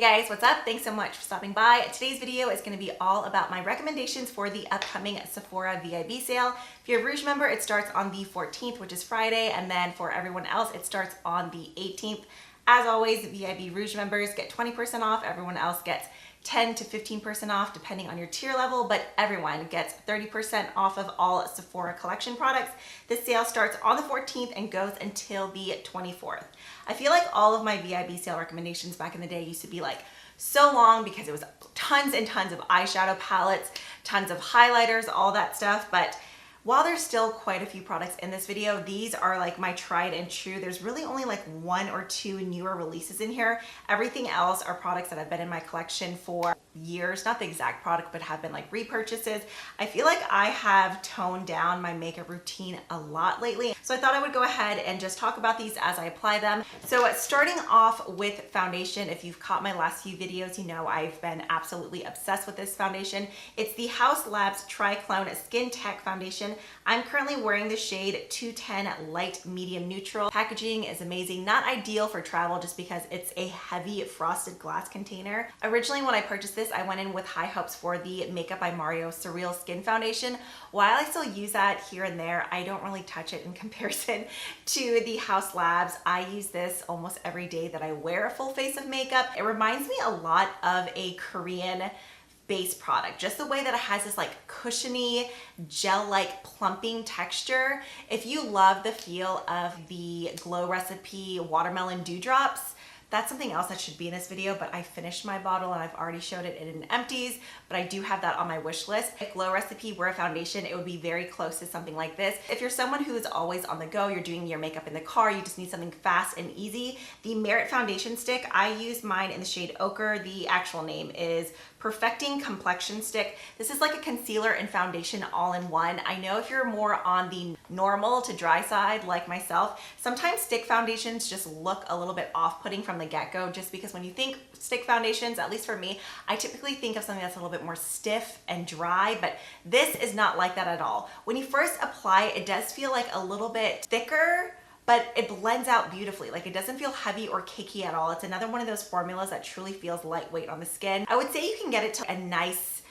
Hey guys, what's up? Thanks so much for stopping by. Today's video is going to be all about my recommendations for the upcoming Sephora Vib sale. If you're a Rouge member, it starts on the 14th, which is Friday, and then for everyone else, it starts on the 18th. As always, Vib Rouge members get 20% off. Everyone else gets 10 to 15% off depending on your tier level, but everyone gets 30% off of all Sephora collection products. This sale starts on the 14th and goes until the 24th. I feel like all of my Vib sale recommendations back in the day used to be like so long because it was tons and tons of eyeshadow palettes, tons of highlighters, all that stuff, but while there's still quite a few products in this video, these are like my tried and true. There's really only like one or two newer releases in here. Everything else are products that have been in my collection for years, not the exact product, but have been like repurchases. I feel like I have toned down my makeup routine a lot lately. So I thought I would go ahead and just talk about these as I apply them. So starting off with foundation, if you've caught my last few videos, you know I've been absolutely obsessed with this foundation. It's the Haus Labs Triclone Skin Tech Foundation. I'm currently wearing the shade 210 Light Medium Neutral. Packaging is amazing, not ideal for travel just because it's a heavy frosted glass container. Originally when I purchased this, I went in with high hopes for the Makeup by Mario Surreal Skin Foundation. While I still use that here and there, I don't really touch it in comparison to the Haus Labs. I use this almost every day that I wear a full face of makeup. It reminds me a lot of a Korean base product, just the way that it has this like cushiony gel-like plumping texture. If you love the feel of the Glow Recipe Watermelon Dewdrops, that's something else that should be in this video, but I finished my bottle and I've already showed it in empties, but I do have that on my wish list. If Glow Recipe were a foundation, it would be very close to something like this. If you're someone who is always on the go, you're doing your makeup in the car, you just need something fast and easy, the Merit Foundation Stick, I use mine in the shade Ochre. The actual name is Perfecting Complexion Stick. This is like a concealer and foundation all in one. I know if you're more on the normal to dry side like myself, sometimes stick foundations just look a little bit off-putting from the get-go, just because when you think stick foundations, at least for me, I typically think of something that's a little bit more stiff and dry, but this is not like that at all. When you first apply it, it does feel like a little bit thicker, but it blends out beautifully. Like it doesn't feel heavy or cakey at all. It's another one of those formulas that truly feels lightweight on the skin. I would say you can get it to a nice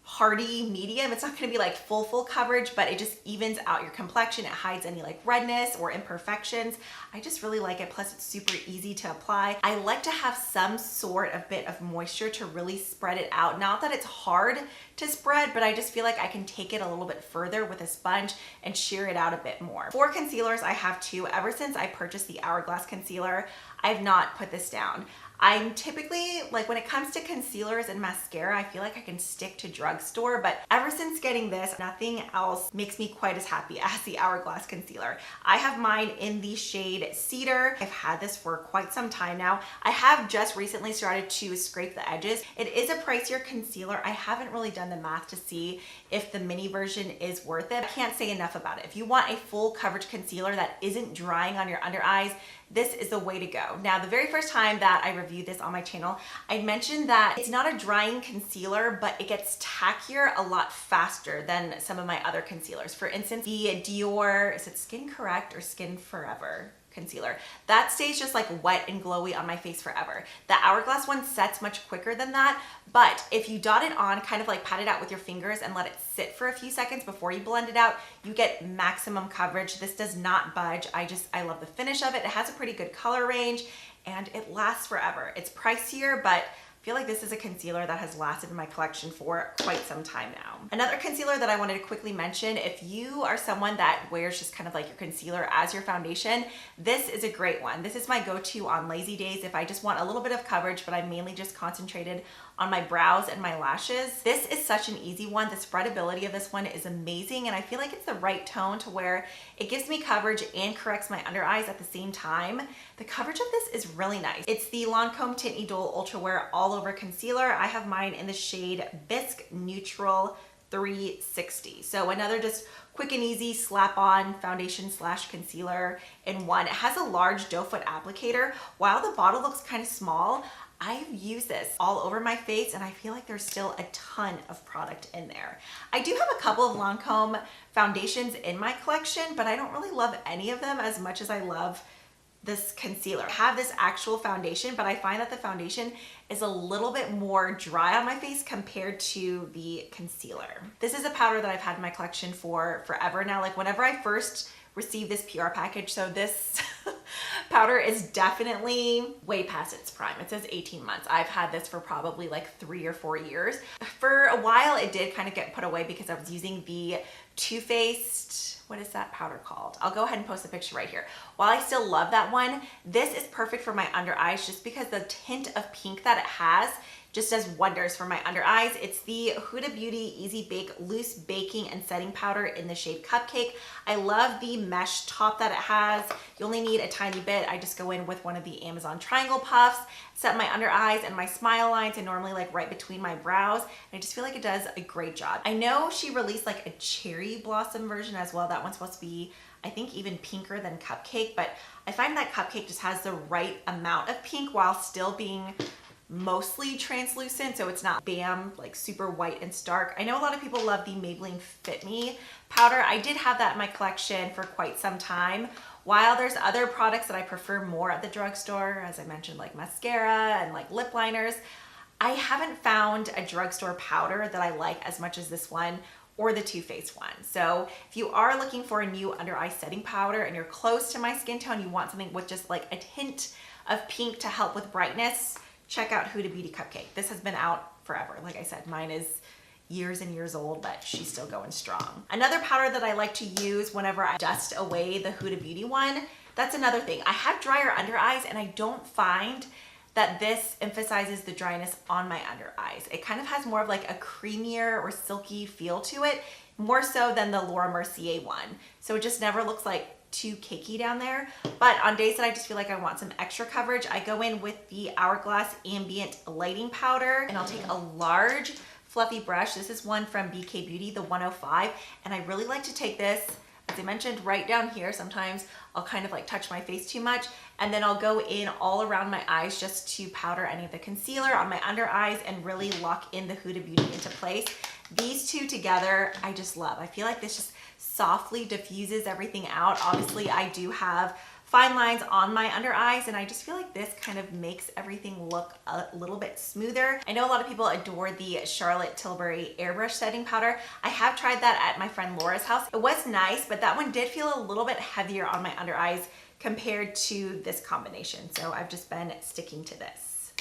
hardy medium. It's not going to be like full coverage, but it just evens out your complexion. It hides any like redness or imperfections. I just really like it. Plus it's super easy to apply. I like to have some sort of bit of moisture to really spread it out. Not that it's hard to spread, but I just feel like I can take it a little bit further with a sponge and sheer it out a bit more. For concealers, I have two. Ever since I purchased the Hourglass concealer, I've not put this down. I'm typically, like when it comes to concealers and mascara, I feel like I can stick to drugstore, but ever since getting this, nothing else makes me quite as happy as the Hourglass concealer. I have mine in the shade Cedar. I've had this for quite some time now. I have just recently started to scrape the edges. It is a pricier concealer. I haven't really done the math to see if the mini version is worth it. I can't say enough about it. If you want a full coverage concealer that isn't drying on your under eyes, this is the way to go. Now, the very first time that I reviewed this on my channel, I mentioned that it's not a drying concealer, but it gets tackier a lot faster than some of my other concealers. For instance, the Dior, is it Skin Correct or Skin Forever concealer? That stays just like wet and glowy on my face forever. The Hourglass one sets much quicker than that, but if you dot it on, kind of like pat it out with your fingers and let it sit for a few seconds before you blend it out, you get maximum coverage. This does not budge. I love the finish of it. It has a pretty good color range and it lasts forever. It's pricier, but I feel like this is a concealer that has lasted in my collection for quite some time now. Another concealer that I wanted to quickly mention, if you are someone that wears just kind of like your concealer as your foundation, this is a great one. This is my go-to on lazy days if I just want a little bit of coverage, but I'm mainly just concentrated on my brows and my lashes. This is such an easy one. The spreadability of this one is amazing, and I feel like it's the right tone to where it gives me coverage and corrects my under eyes at the same time. The coverage of this is really nice. It's the Lancome Tint Idole Ultra Wear All Over Concealer. I have mine in the shade Bisque Neutral 360. So another just quick and easy slap on foundation slash concealer in one. It has a large doe foot applicator. While the bottle looks kind of small, I've used this all over my face and I feel like there's still a ton of product in there. I do have a couple of Lancome foundations in my collection, but I don't really love any of them as much as I love this concealer. I have this actual foundation, but I find that the foundation is a little bit more dry on my face compared to the concealer. This is a powder that I've had in my collection for forever now. Like whenever I first received this PR package, so this powder is definitely way past its prime. It says 18 months. I've had this for probably like 3 or 4 years. For a while, it did kind of get put away because I was using the Too Faced, what is that powder called? I'll go ahead and post a picture right here. While I still love that one, this is perfect for my under eyes just because the tint of pink that it has just does wonders for my under eyes. It's the Huda Beauty Easy Bake Loose Baking and Setting Powder in the shade Cupcake. I love the mesh top that it has. You only need a tiny bit. I just go in with one of the Amazon Triangle Puffs, set my under eyes and my smile lines, and normally like right between my brows. And I just feel like it does a great job. I know she released like a cherry blossom version as well. That one's supposed to be, I think, even pinker than Cupcake, but I find that Cupcake just has the right amount of pink while still being mostly translucent, so it's not bam, like super white and stark. I know a lot of people love the Maybelline Fit Me powder. I did have that in my collection for quite some time. While there's other products that I prefer more at the drugstore, as I mentioned, like mascara and like lip liners, I haven't found a drugstore powder that I like as much as this one or the Too Faced one. So if you are looking for a new under eye setting powder and you're close to my skin tone, you want something with just like a hint of pink to help with brightness, check out Huda Beauty Cupcake. This has been out forever. Like I said, mine is years and years old, but she's still going strong. Another powder that I like to use whenever I dust away the Huda Beauty one, that's another thing. I have drier under eyes and I don't find that this emphasizes the dryness on my under eyes. It kind of has more of like a creamier or silky feel to it, more so than the Laura Mercier one. So it just never looks like too cakey down there. But on days that I just feel like I want some extra coverage, I go in with the Hourglass Ambient Lighting Powder, and I'll take a large fluffy brush. This is one from BK Beauty, the 105, and I really like to take this, as I mentioned, right down here. Sometimes I'll kind of like touch my face too much, and then I'll go in all around my eyes just to powder any of the concealer on my under eyes and really lock in the Huda Beauty into place. These two together, I just love. I feel like this just softly diffuses everything out. Obviously, I do have fine lines on my under eyes, and I just feel like this kind of makes everything look a little bit smoother. I know a lot of people adore the Charlotte Tilbury Airbrush Setting Powder. I have tried that at my friend Laura's house. It was nice, but that one did feel a little bit heavier on my under eyes compared to this combination. So I've just been sticking to this.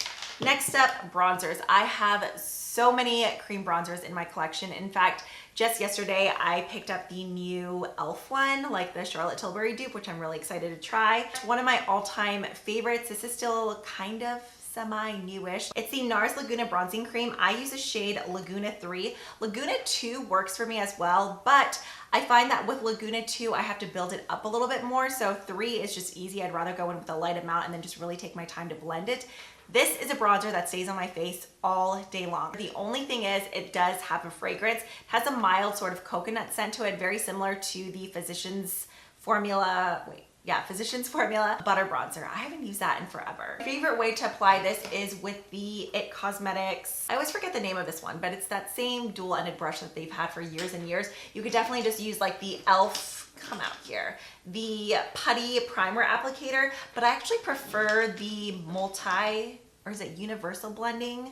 Next up, bronzers. I have so many cream bronzers in my collection. In fact, just yesterday, I picked up the new e.l.f. one, like the Charlotte Tilbury dupe, which I'm really excited to try. One of my all-time favorites. This is still kind of semi-newish. It's the NARS Laguna Bronzing Cream. I use the shade Laguna 3. Laguna 2 works for me as well, but I find that with Laguna 2, I have to build it up a little bit more. So 3 is just easy. I'd rather go in with a light amount and then just really take my time to blend it. This is a bronzer that stays on my face all day long. The only thing is it does have a fragrance. It has a mild sort of coconut scent to it, very similar to the Physicians Formula butter bronzer. I haven't used that in forever. My favorite way to apply this is with the IT Cosmetics. I always forget the name of this one, but it's that same dual-ended brush that they've had for years and years. You could definitely just use like the e.l.f. come out here, the putty primer applicator, but I actually prefer the universal blending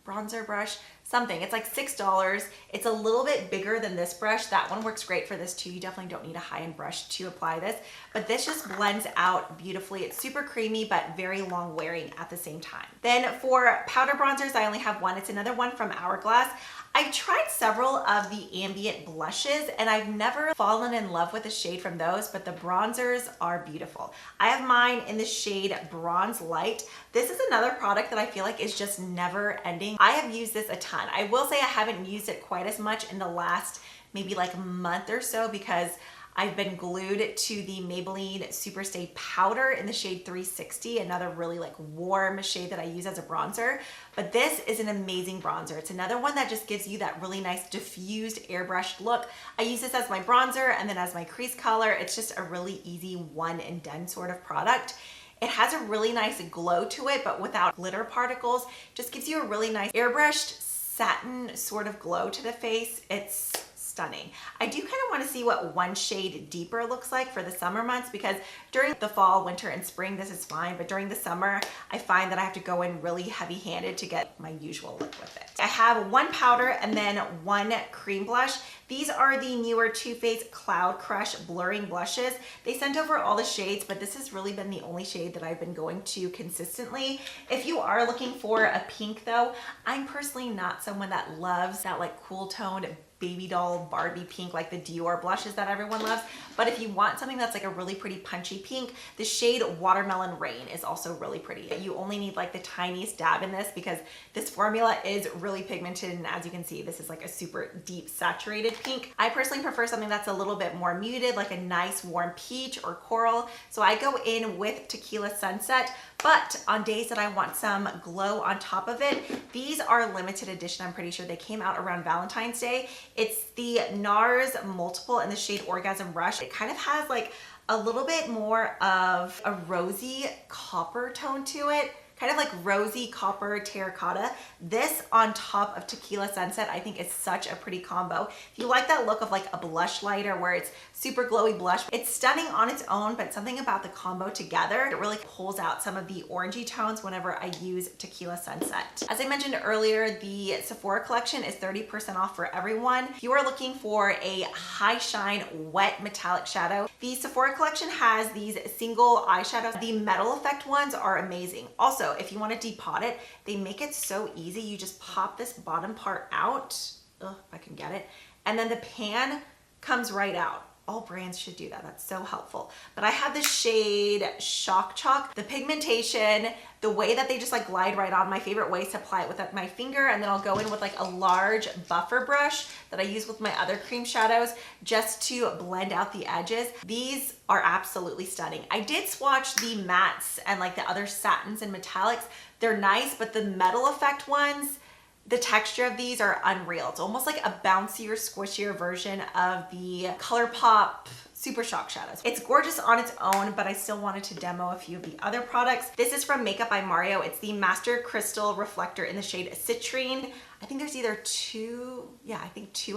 bronzer brush, something. It's like $6. It's a little bit bigger than this brush. That one works great for this too. You definitely don't need a high-end brush to apply this, but this just blends out beautifully. It's super creamy, but very long wearing at the same time. Then for powder bronzers, I only have one. It's another one from Hourglass. I've tried several of the ambient blushes and I've never fallen in love with a shade from those, but the bronzers are beautiful. I have mine in the shade Bronze Light. This is another product that I feel like is just never ending. I have used this a ton. I will say I haven't used it quite as much in the last maybe like month or so because I've been glued to the Maybelline Superstay Powder in the shade 360, another really like warm shade that I use as a bronzer. But this is an amazing bronzer. It's another one that just gives you that really nice diffused airbrushed look. I use this as my bronzer and then as my crease color. It's just a really easy one and done sort of product. It has a really nice glow to it, but without glitter particles. Just gives you a really nice airbrushed satin sort of glow to the face. It's stunning. I do kind of want to see what one shade deeper looks like for the summer months, because during the fall, winter, and spring, this is fine. But during the summer, I find that I have to go in really heavy-handed to get my usual look with it. I have one powder and then one cream blush. These are the newer Too Faced Cloud Crush Blurring Blushes. They sent over all the shades, but this has really been the only shade that I've been going to consistently. If you are looking for a pink though, I'm personally not someone that loves that like cool toned baby doll Barbie pink like the Dior blushes that everyone loves. But if you want something that's like a really pretty punchy pink, the shade Watermelon Rain is also really pretty. You only need like the tiniest dab in this because this formula is really pigmented, and as you can see, this is like a super deep saturated pink. I personally prefer something that's a little bit more muted, like a nice warm peach or coral. So I go in with Tequila Sunset, but on days that I want some glow on top of it, these are limited edition. I'm pretty sure they came out around Valentine's Day. It's the NARS Multiple in the shade Orgasm Rush. It kind of has like a little bit more of a rosy copper tone to it, kind of like rosy copper terracotta. This on top of Tequila Sunset, I think is such a pretty combo. If you like that look of like a blush lighter where it's super glowy blush, it's stunning on its own, but something about the combo together, it really pulls out some of the orangey tones whenever I use Tequila Sunset. As I mentioned earlier, the Sephora collection is 30% off for everyone. If you are looking for a high shine wet metallic shadow, the Sephora collection has these single eyeshadows. The metal effect ones are amazing. Also, if you want to depot it, they make it so easy. You just pop this bottom part out. Ugh, if I can get it. And then the pan comes right out. All brands should do that. That's so helpful. But I have the shade Shock Chalk. The pigmentation, the way that they just like glide right on. My favorite way is to apply it with my finger, and then I'll go in with like a large buffer brush that I use with my other cream shadows just to blend out the edges. These are absolutely stunning. I did swatch the mattes and like the other satins and metallics. They're nice, but the metal effect ones, the texture of these are unreal. It's almost like a bouncier, squishier version of the ColourPop Super Shock shadows. It's gorgeous on its own, but I still wanted to demo a few of the other products. This is from Makeup by Mario. It's the Master Crystal Reflector in the shade Citrine. I think there's either two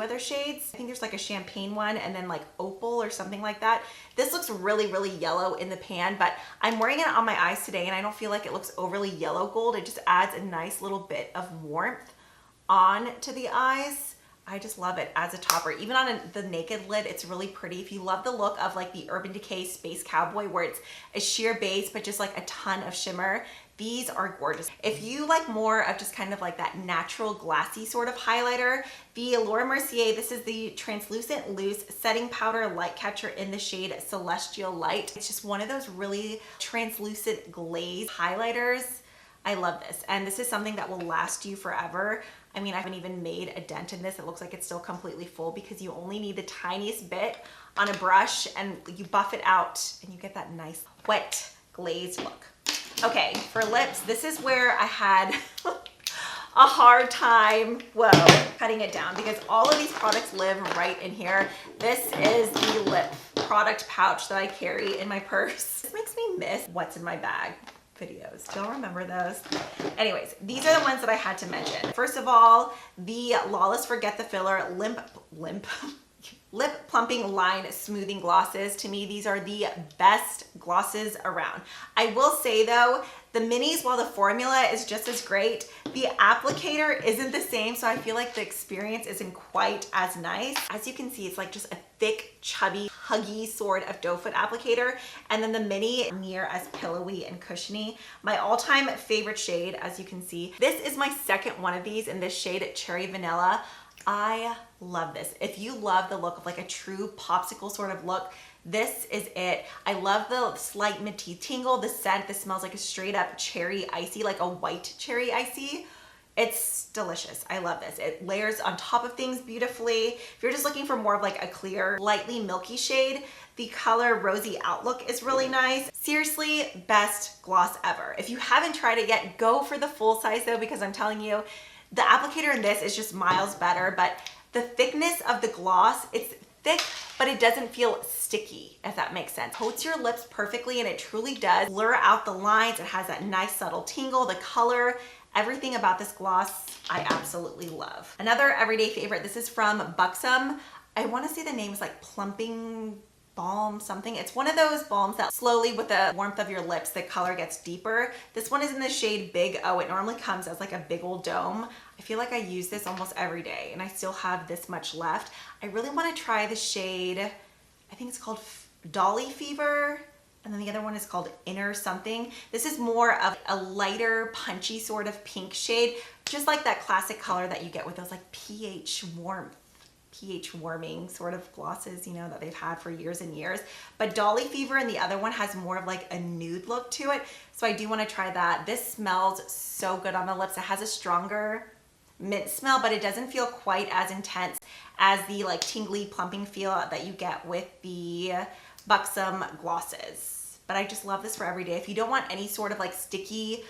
other shades. I think there's like a champagne one and then like opal or something like that. This looks really, really yellow in the pan, but I'm wearing it on my eyes today and I don't feel like it looks overly yellow gold. It just adds a nice little bit of warmth on to the eyes. I just love it as a topper. Even on the naked lid, it's really pretty. If you love the look of like the Urban Decay Space Cowboy where it's a sheer base but just like a ton of shimmer, these are gorgeous. If you like more of just kind of like that natural glassy sort of highlighter, the Laura Mercier, this is the Translucent Loose Setting Powder Light Catcher in the shade Celestial Light. It's just one of those really translucent glaze highlighters. I love this, and this is something that will last you forever. I mean, I haven't even made a dent in this. It looks like it's still completely full because you only need the tiniest bit on a brush and you buff it out and you get that nice wet glazed look. Okay, for lips, this is where I had a hard time, cutting it down because all of these products live right in here. This is the lip product pouch that I carry in my purse. This makes me miss what's in my bag videos. Do y'all remember those? Anyways, these are the ones that I had to mention. First of all, the Lawless Forget the Filler Lip Plumping Line Smoothing Glosses. To me, these are the best glosses around. I will say though, the minis, while the formula is just as great, the applicator isn't the same, so I feel like the experience isn't quite as nice. As you can see, it's like just a thick, chubby, huggy sort of doe foot applicator, and then the mini near as pillowy and cushiony. My all-time favorite shade, as you can see, this is my second one of these in this shade Cherry Vanilla. I love this. If you love the look of like a true popsicle sort of look, this is it. I love the slight minty tingle, the scent. This smells like a straight up cherry icy, like a white cherry icy. It's delicious. I love this. It layers on top of things beautifully. If you're just looking for more of like a clear, lightly milky shade, the color Rosy Outlook is really nice. Seriously, best gloss ever. If you haven't tried it yet, go for the full size though, because I'm telling you, the applicator in this is just miles better, but the thickness of the gloss, it's thick, but it doesn't feel sticky, if that makes sense. Coats your lips perfectly, and it truly does blur out the lines. It has that nice subtle tingle, the color, everything about this gloss I absolutely love. Another everyday favorite, this is from Buxom. I want to say the name is like Plumping Balm something. It's one of those balms that slowly, with the warmth of your lips, the color gets deeper. This one is in the shade Big O. It normally comes as like a big old dome. I feel like I use this almost every day and I still have this much left. I really want to try the shade, I think it's called Dolly Fever, and then the other one is called Inner something. This is more of a lighter, punchy sort of pink shade, just like that classic color that you get with those like pH warming sort of glosses, you know, that they've had for years and years. But Dolly Fever and the other one has more of like a nude look to it. So I do want to try that. This smells so good on the lips. It has a stronger mint smell, but it doesn't feel quite as intense as the like tingly plumping feel that you get with the Buxom glosses. But I just love this for every day. If you don't want any sort of like sticky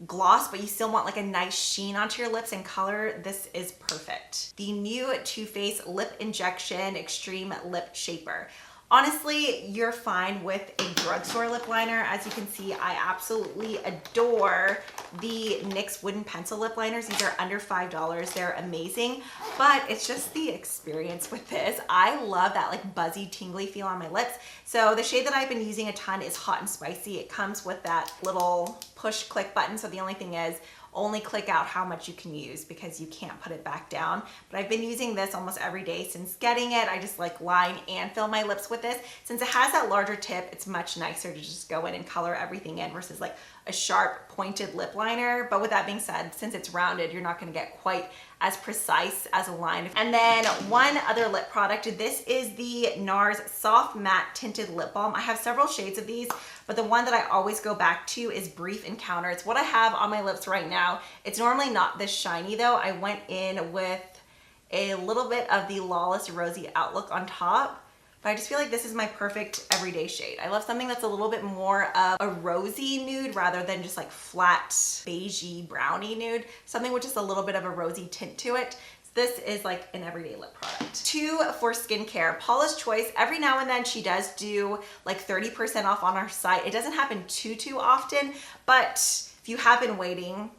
gloss, but you still want like a nice sheen onto your lips and color, this is perfect. The new Too Faced Lip Injection Extreme Lip Shaper. Honestly, you're fine with a drugstore lip liner. As you can see, I absolutely adore the NYX wooden pencil lip liners. These are under $5. They're amazing, but it's just the experience with this. I love that like buzzy, tingly feel on my lips. So the shade that I've been using a ton is Hot and Spicy. It comes with that little push click button. So the only thing is, only click out how much you can use because you can't put it back down. But I've been using this almost every day since getting it. I just like line and fill my lips with this. Since it has that larger tip, it's much nicer to just go in and color everything in versus like a sharp pointed lip liner. But with that being said, since it's rounded, you're not gonna get quite as precise as a line. And then one other lip product, this is the NARS Soft Matte Tinted Lip Balm. I have several shades of these, but the one that I always go back to is Brief Encounter. It's what I have on my lips right now. It's normally not this shiny though. I went in with a little bit of the Lawless Rosy Outlook on top, but I just feel like this is my perfect everyday shade. I love something that's a little bit more of a rosy nude rather than just like flat beigey browny nude. Something with just a little bit of a rosy tint to it. This is like an everyday lip product. 2 for skincare, Paula's Choice. Every now and then she does do like 30% off on our site. It doesn't happen too often, but if you have been waiting,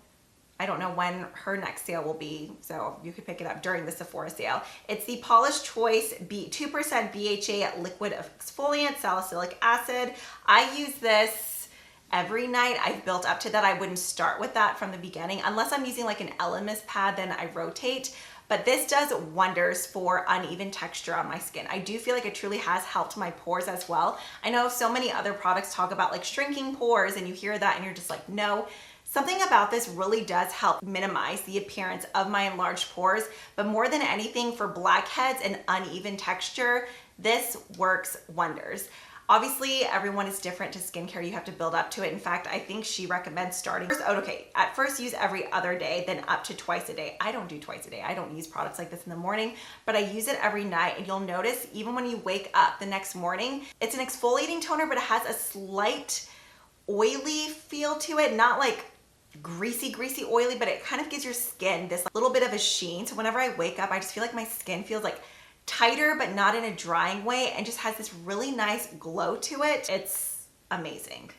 I don't know when her next sale will be, so you could pick it up during the Sephora sale. It's the Paula's Choice 2% BHA liquid exfoliant, salicylic acid. I use this every night. I've built up to that. I wouldn't start with that from the beginning. Unless I'm using like an Elemis pad, then I rotate. But this does wonders for uneven texture on my skin. I do feel like it truly has helped my pores as well. I know so many other products talk about like shrinking pores, and you hear that and you're just like, no. Something about this really does help minimize the appearance of my enlarged pores, but more than anything for blackheads and uneven texture, this works wonders. Obviously, everyone is different to skincare. You have to build up to it. In fact, I think she recommends starting at first use every other day, then up to twice a day. I don't do twice a day. I don't use products like this in the morning, but I use it every night, and you'll notice even when you wake up the next morning, it's an exfoliating toner, but it has a slight oily feel to it, not like greasy oily, but it kind of gives your skin this little bit of a sheen. So whenever I wake up, I just feel like my skin feels like tighter, but not in a drying way, and just has this really nice glow to it. It's amazing.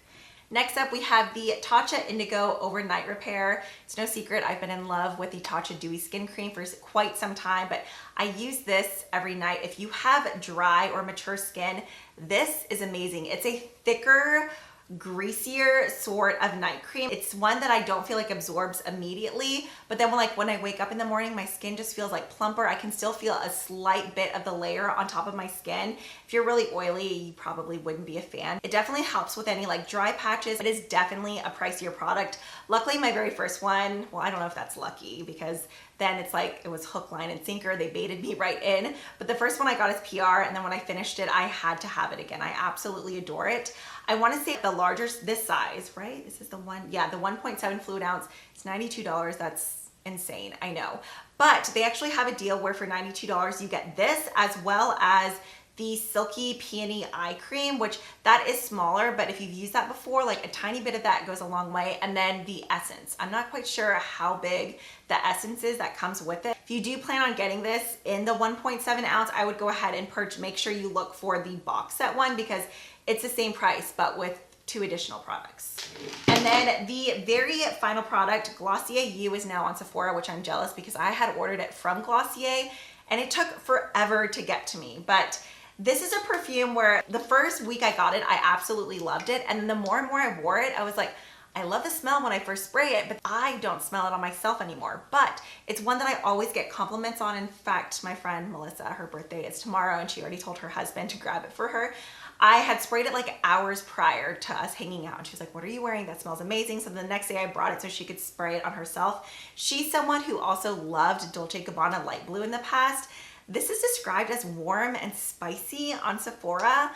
Next up, we have the Tatcha Indigo Overnight Repair. It's no secret, I've been in love with the Tatcha Dewy Skin Cream for quite some time, but I use this every night. If you have dry or mature skin, this is amazing. It's a thicker, greasier sort of night cream. It's one that I don't feel like absorbs immediately, but then when I wake up in the morning, my skin just feels like plumper. I can still feel a slight bit of the layer on top of my skin. If you're really oily, you probably wouldn't be a fan. It definitely helps with any like dry patches. It is definitely a pricier product. Luckily, my very first one, well, I don't know if that's lucky because then it's like it was hook, line, and sinker. They baited me right in. But the first one I got is PR, and then when I finished it, I had to have it again. I absolutely adore it. I want to say the larger, this size, right? This is the one, yeah, the 1.7 fluid ounce. It's $92. That's insane, I know. But they actually have a deal where for $92, you get this as well as the Silky Peony Eye Cream, which that is smaller, but if you've used that before, like a tiny bit of that goes a long way. And then the essence. I'm not quite sure how big the essence is that comes with it. If you do plan on getting this in the 1.7 ounce, I would go ahead and make sure you look for the box set one because it's the same price, but with 2 additional products. And then the very final product, Glossier You, is now on Sephora, which I'm jealous because I had ordered it from Glossier and it took forever to get to me. But this is a perfume where the first week I got it, I absolutely loved it. And the more and more I wore it, I was like, I love the smell when I first spray it, but I don't smell it on myself anymore. But it's one that I always get compliments on. In fact, my friend Melissa, her birthday is tomorrow, and she already told her husband to grab it for her. I had sprayed it like hours prior to us hanging out, and she was like, what are you wearing? That smells amazing. So the next day I brought it so she could spray it on herself. She's someone who also loved Dolce & Gabbana Light Blue in the past. This is described as warm and spicy on Sephora.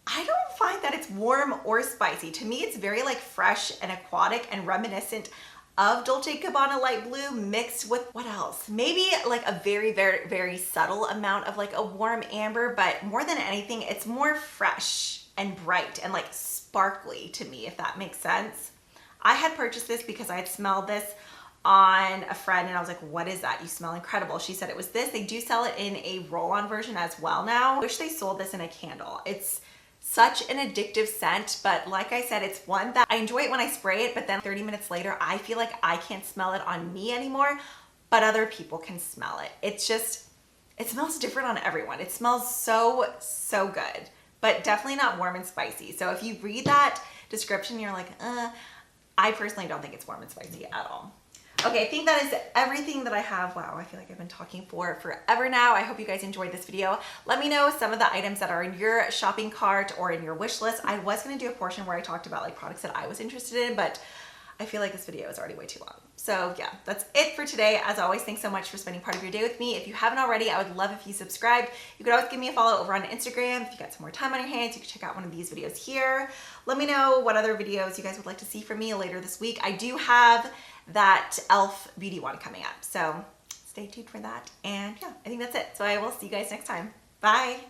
I don't find that it's warm or spicy. To me, it's very like fresh and aquatic and reminiscent of Dolce & Gabbana Light Blue mixed with what else? Maybe like a very, very, very subtle amount of like a warm amber, but more than anything, it's more fresh and bright and like sparkly to me, if that makes sense. I had purchased this because I had smelled this on a friend and I was like, what is that? You smell incredible. She said it was this. They do sell it in a roll-on version as well now. I wish they sold this in a candle. It's such an addictive scent, but like I said, it's one that I enjoy it when I spray it, but then 30 minutes later, I feel like I can't smell it on me anymore, but other people can smell it. It's just, it smells different on everyone. It smells so, so good, but definitely not warm and spicy. So if you read that description, you're like, I personally don't think it's warm and spicy at all. Okay, I think that is everything that I have. Wow, I feel like I've been talking for forever now. I hope you guys enjoyed this video. Let me know some of the items that are in your shopping cart or in your wish list. I was gonna do a portion where I talked about like products that I was interested in, but I feel like this video is already way too long. So yeah, that's it for today. As always, thanks so much for spending part of your day with me. If you haven't already, I would love if you subscribed. You could always give me a follow over on Instagram. If you got some more time on your hands, you can check out one of these videos here. Let me know what other videos you guys would like to see from me later this week. I do have that e.l.f. beauty one coming up, so stay tuned for that. And yeah, I think that's it. So I will see you guys next time. Bye.